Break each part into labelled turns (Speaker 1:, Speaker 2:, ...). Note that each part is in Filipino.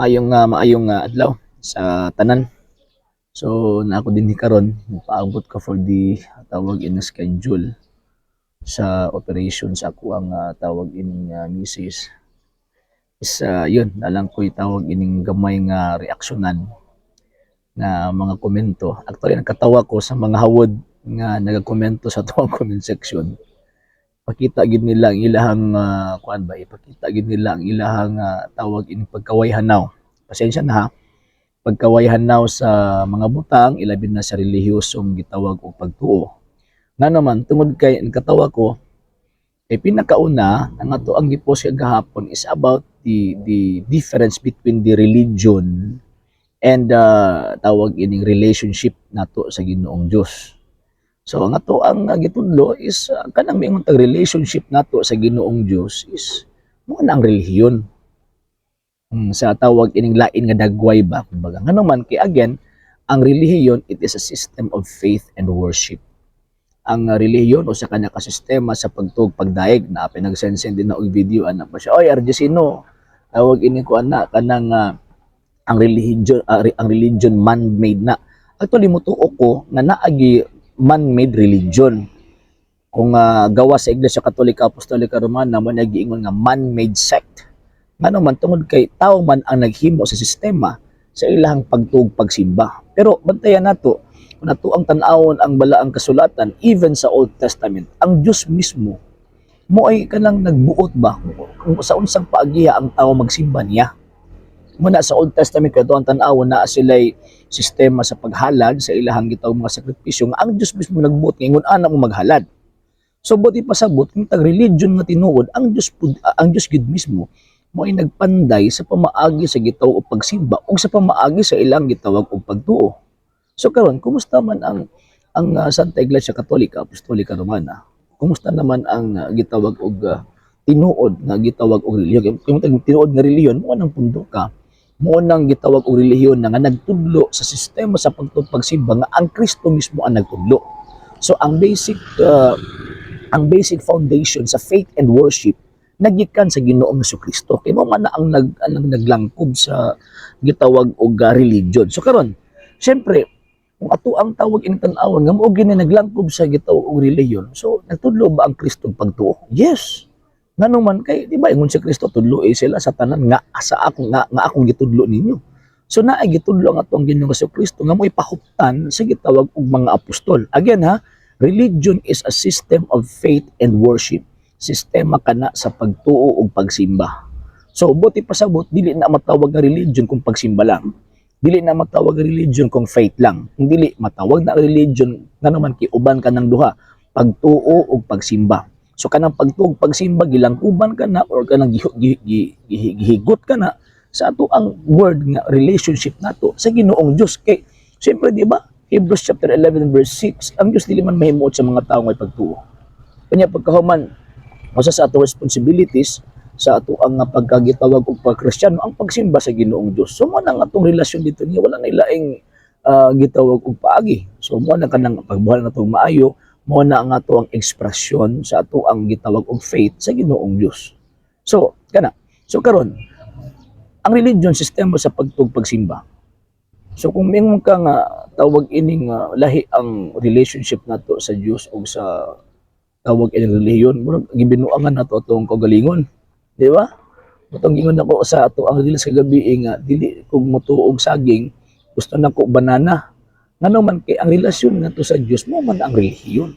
Speaker 1: Maayong adlaw sa tanan. So na ako din karon paabot ka for the tawag in schedule sa operation sa ako ang tawag ining misis is yun nalang ko'y tawag ining gamay nga reaksyonan na mga komento. Actually nakatawa ko sa mga hawod nga nagakomento sa tuwang comment section. Pakita gid nila ang ilahang kuan ba, ipakita gid nila ang ilahang tawag ining pagkawayhanaw. Pasensya na ha, pagkawayhanaw sa mga butang, ilabi na sa relihiyosong gitawag og pagtuo. Nga naman, tungod kay katawa ko, pinakauna, ang ato ang gipost gahapon is about the difference between the religion and tawag ining relationship nato sa Ginoong Dios. So ang ato ang gitudlo is kanang miingon tag relationship nato sa Ginoong Dios is mo na ang relihiyon. Sa tawag ining lain nga dagway ba kumbaga. Ngano man kay again, ang relihiyon it is a system of faith and worship. Ang relihiyon o sa kanya ka sistema sa pagtuog pagdaig na pinag-send din na og video ana pa siya. Oy Argesino, tawag ini ko ana kanang ang religion man-made na. Actually mutuo ko nga naagi man-made religion. Kung gawa sa Iglesia Katolika Apostolika Romana mo nagiingon nga man-made sect. Ngano man tungod kay tao man ang naghimo sa sistema sa ilahang pagtuog pagsimba. Pero bantayan nato kung nato ang tan-awon ang balaang kasulatan even sa Old Testament, ang Dios mismo mo ay kanang nagbuot ba kung sa unsang paagiha ang tao magsimba niya. Muna sa Old Testament kadto ang tan-awon na sila'y sistema sa paghalad sa ilahang gitawag mga sakripisyo nga ang Dios mismo nagbuot nga ingon ana mo maghalad. So buti pasabot kung tag religion nga tinuod ang Dios gid mismo mo ay nagpanday sa pamaagi sa gitawag og pagsimba ug sa pamaagi sa ilang gitawag og pagtuo. So karon kumusta man ang Santa Iglesia Katolika Apostolika Romana? Kumusta naman ang gitawag og tinuod nga gitawag og relihiyon? Kung tinuod nga relihiyon mo nang pundo ka. Mo nang gitawag og relihiyon nga nagtudlo sa sistema sa pagsimba nga ang Kristo mismo ang nagtudlo. So ang basic foundation sa faith and worship nagikan sa Ginoong Jesucristo. Kay mo man na ang naglangkob sa gitawag og religion. So karon, syempre, kung ato ang tawag in tan-awon nga mao gini naglangkob sa gitawag og religion. So nagtudlo ba ang Kristo pagtuo? Yes. Ngano man kay di ba ingon si Kristo tudlo sila sa tanan nga sa ako nga akong gitudlo ninyo. So naay gitudlo ang atong Ginoong Jesucristo nga mo'y pahuptan sa gitawag og mga apostol. Again ha, religion is a system of faith and worship. Sistema kana sa pagtuo ug pagsimba. So buti pasabot dili na matawag nga religion kung pagsimba lang. Dili na matawag nga religion kung faith lang. Kung dili matawag na religion nga naman kay uban ka ng duha, pagtuo ug pagsimba. So kanang pagtuo ug pagsimba gilangkuban ka na or kanang gihigot ka na sa ato ang word nga relationship nato sa Ginoong Dios. Kay siyempre di ba Hebrews chapter 11 verse 6, ang Dios dili man mahimuot sa mga tawo nga pagtuo. Kanya pagkahuman usa sa ato responsibilities sa ato ang pagkagitawag og pagkristyano ang pagsimba sa Ginoong Dios. So mo nang atong relasyon dito niya wala na ilaing gitawag og paagi. So mo na kanang pagbuhat natong maayo, mo na ang ato ang ekspresyon sa ato ang gitawag og faith sa Ginoong Dios. So kana. So karon ang religion sistema sa pagtuog pagsimba. So kung mingon ka nga tawag ining lahi ang relationship nato sa Dios ug sa tawag ining relihiyon, murag gibinuangan nato atong kaugalingon, di ba? Mutong gingon ako sa ato ang dilis kagabi nga dili kog motuog saging, gusto nako banana. Ngano man kay ang relasyon nato sa Dios mo man ang relihiyon.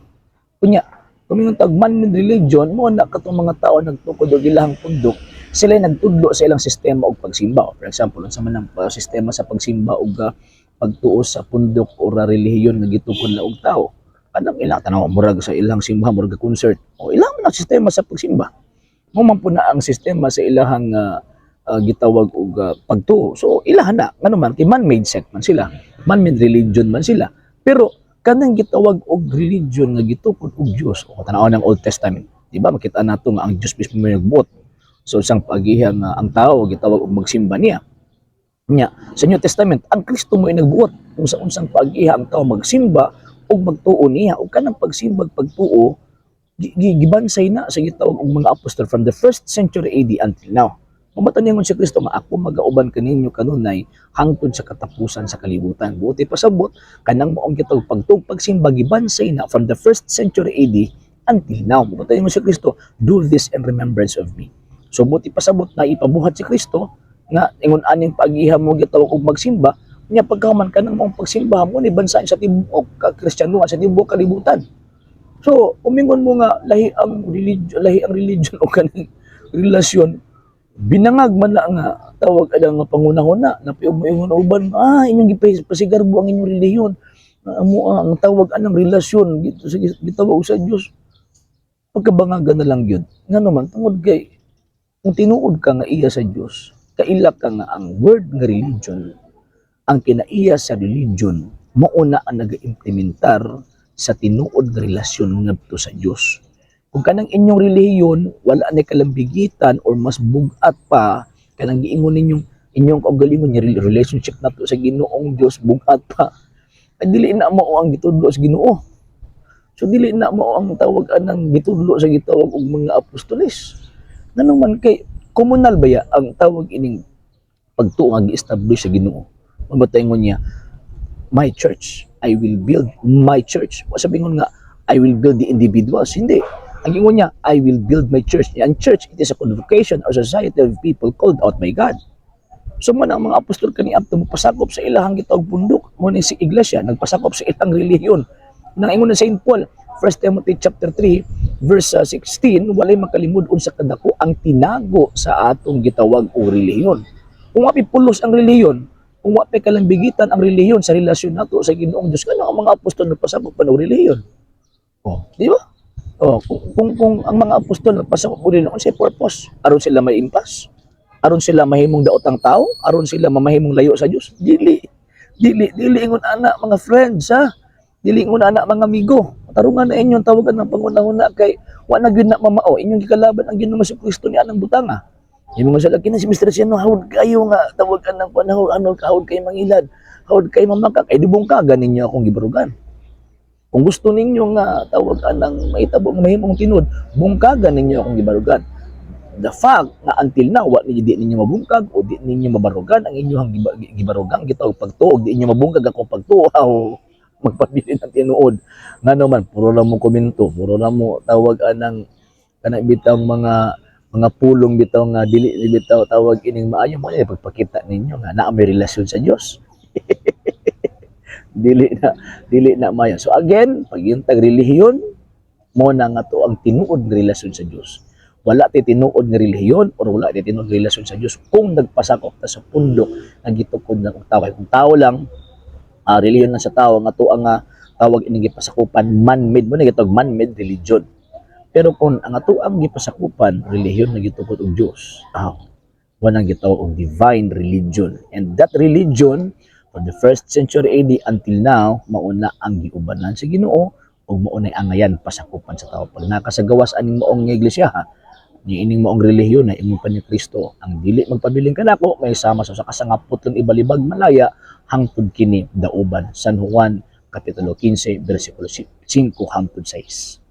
Speaker 1: Kunya, kumingon tag man religion mo na katong mga tao nagtukod og ilahang pundok, sila nagtudlo sa ilang sistema og pagsimba. For example, unsa man ang sistema sa pagsimba og pagtuo sa pundok o relihiyon nga gitukod na og tao. Anong ilang tanaw murag sa ilang simbahan murag concert o ilang man ang sistema sa pagsimba mo man po na ang sistema sa ilahang gitawag og pagtuo. So ilahan na ngano man kay man-made sect man sila, man-made religion man sila, pero kanang gitawag og religion nga gitukod og Dios o tanaw ng Old Testament, di ba makita nato nga ang Dios mismo may nagbuot so sang paagiha nga ang tao gitawag og magsimba niya. Nya sa New Testament ang Kristo mo ay nagbuot kung sa unsang paagiha ang tao magsimba og magtuo niya ug kanang pagsimbag pagtuo gibansay na sa gitawag og mga apostol from the 1st century AD until now. Pamatan ningon si Kristo nga ako magauban kaninyo kanunay hangtod sa katapusan sa kalibutan. Buti pasabot kanang maong kitag pagtugpagsimba gibansay na from the 1st century AD until now. Pamatan ningon si Kristo, do this in remembrance of me. So buti pasabot na ipabuhat si Kristo nga ingon aning pag-iha mo gitawag og magsimba nya pagkahuman ka ng maong pagsimba mo ni bansayan sa tibuok ka Kristyanuhan sa tibuok kalibutan. So umingon mo nga lahi ang religion o kaning relasyon binangag man na nga tawag ada nga pangunahuna na piumingon uban inyong gipasigarbo ang inyong relihiyon amo ang tawag anang relasyon gitawag sa Dios pagkabangagan na lang gyud nga naman tungod kay kung tinuod ka nga iya sa Dios kaila ka nga ang word nga religion ang kinaiya sa religion mauna ang nag-implementar sa tinuod nga relasyon ngadto sa Dios. Kung kanang inyong relihiyon wala na kalambigitan or mas bugat pa kanang giingon inyong kaugalingon nga relationship nato sa Ginoong Dios bugat pa ay dili na mao ang gitudlo sa Ginoo. So dili na mao ang tawag anang gitudlo sa gitawag og mga apostoles. Nanuman kay komunal baya ang tawag ining pagtuo nga gi-establish sa Ginoo. Mabatayngon niya my church, I will build my church. O sabihin nga I will build the individuals. Hindi. Ang ingon niya, I will build my church. Ang church, it is a convocation or society of people called out by God. So man ang mga apostol kani abto magpasakop sa ilahang gitawag bundok mo ni si iglesia nagpasakop sa ilang relihiyon. Nang ingon na Saint Paul, 1 Timothy chapter 3 verse 16, walay makalimud sa kadako ang tinago sa atong gitawag o relihiyon. Kung wapi pulos ang relihiyon, kung wapi kalambigitan ang relihiyon sa relasyon nato sa Ginoong Dios, kanang ang mga apostol nagpasakop pa ng relihiyon. Oh, di ba? Oh, kung ang mga apostol nagpasakop po nila sa purpose, aron sila may impas, aron sila mahimong daot ang tao, aron sila mamahimong layo sa Dios. Dili ingon ana mga friends ha. Dili ingon ana mga amigo. Tarungan na inyong tawagan ng pangunahuna kay wa na gyud na mamao inyong gikalaban ang Ginoo si Kristo ni anang butanga. Yung mga salaki na si Mr. Siano hawod kayo nga tawagan ng panahon hawod kay mangilad, hawod kay mamakak ay dibong ka ganin niyo akong gibarugan. Kung gusto ninyo nga tawagan ng mahitabo mahimong tinud, bungkagan ninyo akong gibarugan. The fact na until now wa di ninyo mabungkag o di ninyo mabarugan ang inyong gibarugang gitawag pagtuog, di ninyo mabungkag akong pagtuaw magpabilin ang tinuod. Nga naman puro lang mo komento, puro lang mo tawagan ng kanang bitang mga pulong bitaw nga dili bitaw tawag ining maayo mo pagpakita ninyo nga naa may relasyon sa Dios. dili na mayo. So again, pag yung tag-relihiyon, mo na nga to ang tinuod nga relasyon sa Dios. Wala ti tinuod nga relihiyon or wala ti tinuod nga relasyon sa Dios kung nagpasakop ta sa pundok nga gitukod ng tao. Kung tao lang, relihiyon na sa tao nga to ang tawag ini gipasakupan man-made mo na gitawag man-made religion. Pero kung ang ato ang gipasakupan relihiyon na gitukod og Dios, wala nang gitawag og divine religion. And that religion from the 1st century AD until now, mauna ang giubanan sa Ginoo o maunay angayan pasakupan sa tao. Pag nakasagawas aning maong nga iglesia, ni ining maong relihiyon na imong pa ni Kristo, ang dili magpabiling kanako may sama sa kasangapot ng ibalibag malaya hangtod kini dauban. San Juan kapitulo 15 bersikulo 5 hangtod 6.